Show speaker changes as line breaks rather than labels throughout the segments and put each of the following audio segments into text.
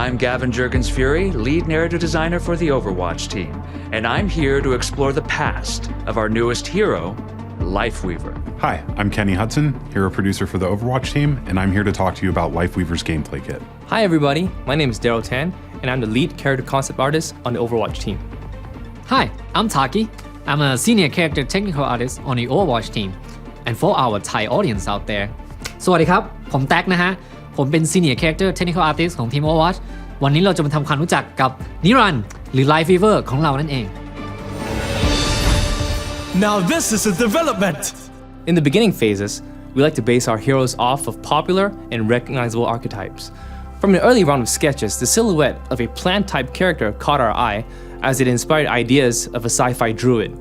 I'm Gavin Jurgens-Fury, lead narrative designer for the Overwatch team, and I'm here to explore the past of our newest hero, Lifeweaver.
Hi, I'm Kenny Hudson, hero producer for the Overwatch team, and I'm here to talk to you about Lifeweaver's gameplay kit.
Hi everybody, my name is Daryl Tan, and I'm the lead character concept artist on the Overwatch team.
Hi, I'm Taki. I'm a senior character technical artist on the Overwatch team. And for our Thai audience out there, สวัสดีครับ ผมแท็กนะฮะ ผมเป็น senior character technical artist ของทีม Overwatch วันนี้เราจะมาทำความรู้จักกับนิรันดร์หรือ Lifeweaver ของเรานั่นเอง
Now this is a development!
In the beginning phases, we like to base our heroes off of popular and recognizable archetypes. From an early round of sketches, the silhouette of a plant-type character caught our eye as it inspired ideas of a sci-fi druid.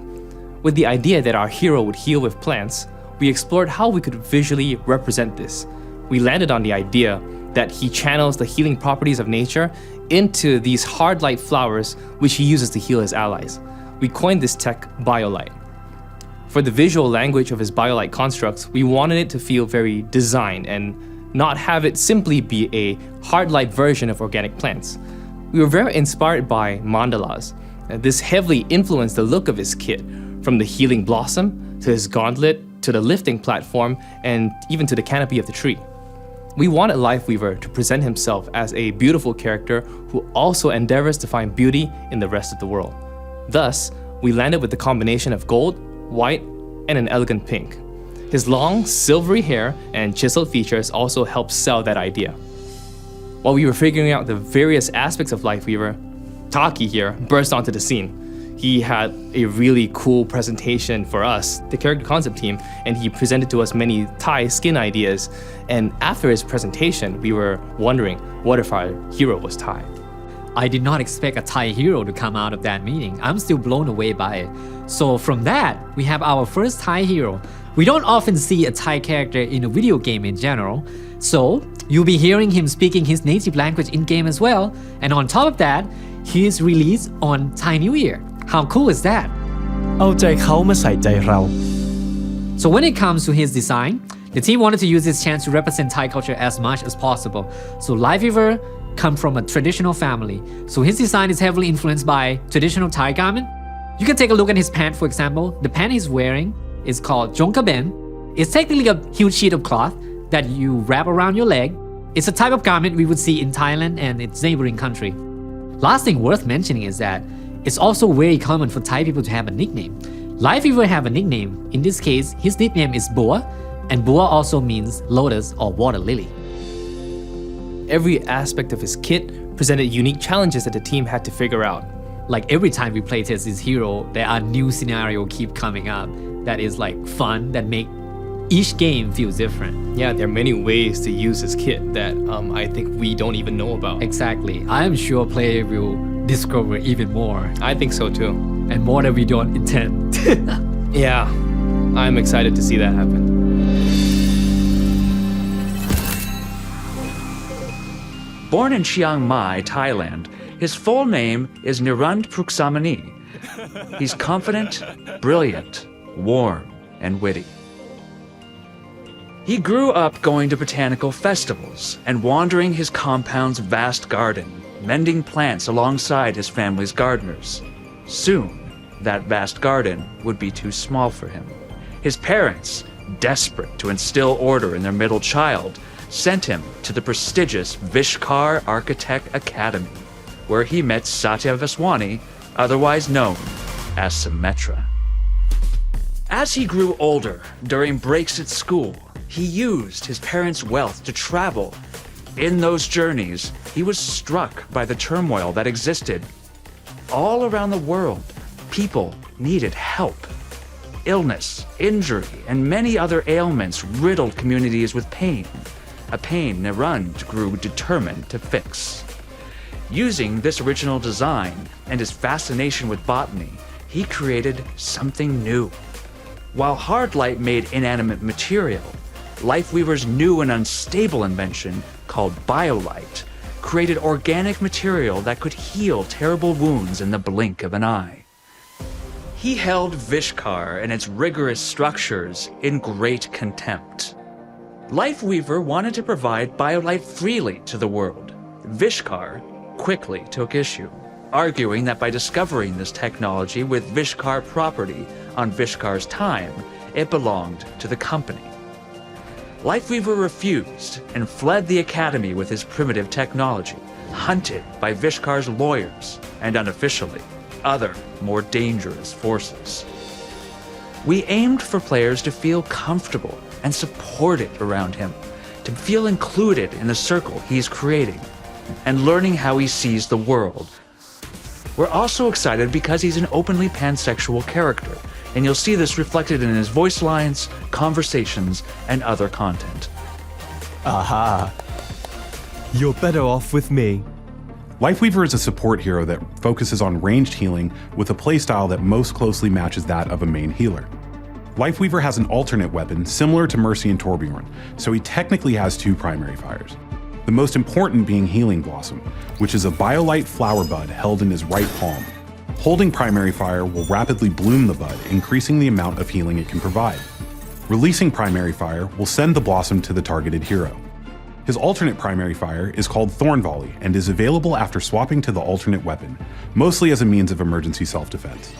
With the idea that our hero would heal with plants, we explored how we could visually represent this. We landed on the idea that he channels the healing properties of nature into these hard light flowers which he uses to heal his allies. We coined this tech BioLight. For the visual language of his BioLight constructs, we wanted it to feel very designed and not have it simply be a hard light version of organic plants. We were very inspired by mandalas. This heavily influenced the look of his kit, from the healing blossom to his gauntlet to the lifting platform and even to the canopy of the tree. We wanted Lifeweaver to present himself as a beautiful character who also endeavors to find beauty in the rest of the world. Thus, we landed with the combination of gold, white, and an elegant pink. His long, silvery hair and chiseled features also helped sell that idea. While we were figuring out the various aspects of Lifeweaver, Taki here burst onto the scene. He had a really cool presentation for us, the character concept team, and he presented to us many Thai skin ideas. And after his presentation, we were wondering, what if our hero was Thai?
I did not expect a Thai hero to come out of that meeting. I'm still blown away by it. So from that, we have our first Thai hero. We don't often see a Thai character in a video game in general. So you'll be hearing him speaking his native language in-game as well. And on top of that, he is released on Thai New Year. How cool is that?
เอาใจเขามาใส่ใจเรา
So when it comes to his design, the team wanted to use this chance to represent Thai culture as much as possible. So Lifeweaver comes from a traditional family. So his design is heavily influenced by traditional Thai garment. You can take a look at his pant, for example. The pant he's wearing is called jongkaben. It's technically a huge sheet of cloth that you wrap around your leg. It's a type of garment we would see in Thailand and its neighboring country. Last thing worth mentioning is that it's also very common for Thai people to have a nickname. Lifeweaver have a nickname. In this case, his nickname is Boa, and Boa also means lotus or water lily.
Every aspect of his kit presented unique challenges that the team had to figure out.
Like every time we playtest this hero, there are new scenarios keep coming up that is like fun, that make each game feel different.
Yeah, there are many ways to use his kit that I think we don't even know about.
Exactly. I am sure player will discover even more.
I think so too.
And more that we don't intend.
Yeah, I'm excited to see that happen.
Born in Chiang Mai, Thailand, his full name is Nirand Pruksamani. He's confident, brilliant, warm, and witty. He grew up going to botanical festivals and wandering his compound's vast garden, mending plants alongside his family's gardeners. Soon, that vast garden would be too small for him. His parents, desperate to instill order in their middle child, sent him to the prestigious Vishkar Architect Academy, where he met Satya Vaswani, otherwise known as Symmetra. As he grew older, during breaks at school, he used his parents' wealth to travel. In those journeys, he was struck by the turmoil that existed. All around the world, people needed help. Illness, injury, and many other ailments riddled communities with pain, a pain Nirand grew determined to fix. Using this original design and his fascination with botany, he created something new. While hard light made inanimate material, Lifeweaver's new and unstable invention, called BioLight, created organic material that could heal terrible wounds in the blink of an eye. He held Vishkar and its rigorous structures in great contempt. Lifeweaver wanted to provide BioLight freely to the world. Vishkar quickly took issue, arguing that by discovering this technology with Vishkar property on Vishkar's time, it belonged to the company. Lifeweaver refused and fled the academy with his primitive technology, hunted by Vishkar's lawyers and unofficially, other more dangerous forces. We aimed for players to feel comfortable and supported around him, to feel included in the circle he's creating, and learning how he sees the world. We're also excited because he's an openly pansexual character, and you'll see this reflected in his voice lines, conversations, and other content.
Aha. You're better off with me.
Lifeweaver is a support hero that focuses on ranged healing with a playstyle that most closely matches that of a main healer. Lifeweaver has an alternate weapon similar to Mercy and Torbjorn, so he technically has two primary fires. The most important being Healing Blossom, which is a BioLite flower bud held in his right palm. Holding primary fire will rapidly bloom the bud, increasing the amount of healing it can provide. Releasing primary fire will send the blossom to the targeted hero. His alternate primary fire is called Thorn Volley and is available after swapping to the alternate weapon, mostly as a means of emergency self-defense.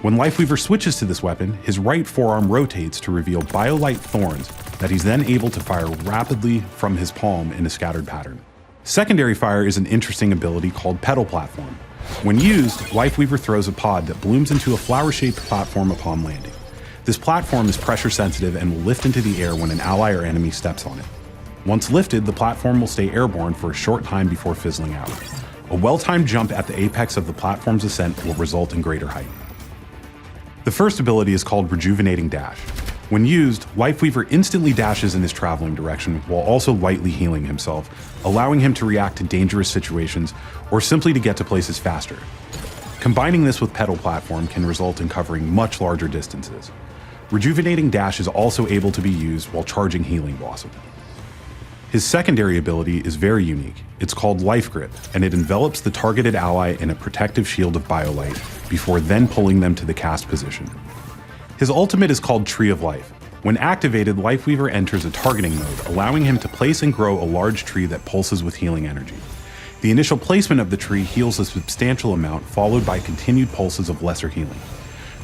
When Lifeweaver switches to this weapon, his right forearm rotates to reveal BioLite thorns that he's then able to fire rapidly from his palm in a scattered pattern. Secondary fire is an interesting ability called Petal Platform. When used, Lifeweaver throws a pod that blooms into a flower-shaped platform upon landing. This platform is pressure sensitive and will lift into the air when an ally or enemy steps on it. Once lifted, the platform will stay airborne for a short time before fizzling out. A well-timed jump at the apex of the platform's ascent will result in greater height. The first ability is called Rejuvenating Dash. When used, Lifeweaver instantly dashes in his traveling direction while also lightly healing himself, allowing him to react to dangerous situations or simply to get to places faster. Combining this with Petal Platform can result in covering much larger distances. Rejuvenating Dash is also able to be used while charging Healing Blossom. His secondary ability is very unique. It's called Life Grip, and it envelops the targeted ally in a protective shield of BioLite before then pulling them to the cast position. His ultimate is called Tree of Life. When activated, Lifeweaver enters a targeting mode, allowing him to place and grow a large tree that pulses with healing energy. The initial placement of the tree heals a substantial amount, followed by continued pulses of lesser healing.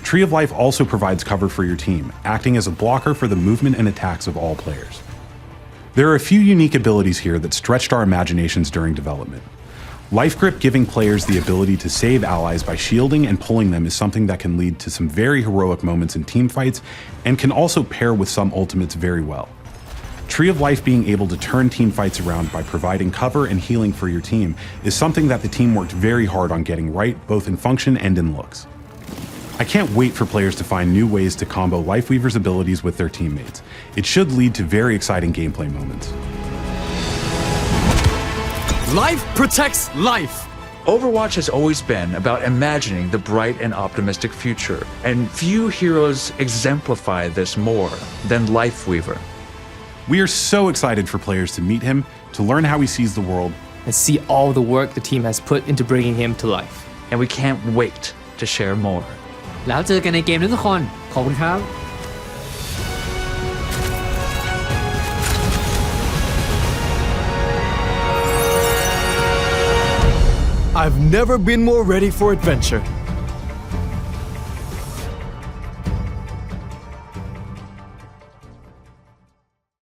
Tree of Life also provides cover for your team, acting as a blocker for the movement and attacks of all players. There are a few unique abilities here that stretched our imaginations during development. Life Grip giving players the ability to save allies by shielding and pulling them is something that can lead to some very heroic moments in teamfights and can also pair with some ultimates very well. Tree of Life being able to turn teamfights around by providing cover and healing for your team is something that the team worked very hard on getting right, both in function and in looks. I can't wait for players to find new ways to combo Lifeweaver's abilities with their teammates. It should lead to very exciting gameplay moments.
Life protects life.
Overwatch has always been about imagining the bright and optimistic future, and few heroes exemplify this more than Lifeweaver.
We are so excited for players to meet him, to learn how he sees the world,
and see all the work the team has put into bringing him to life.
And we can't wait to share more.
แล้วเจอกันในเกมนะทุกคน ขอบคุณครับ
I've never been more ready for adventure.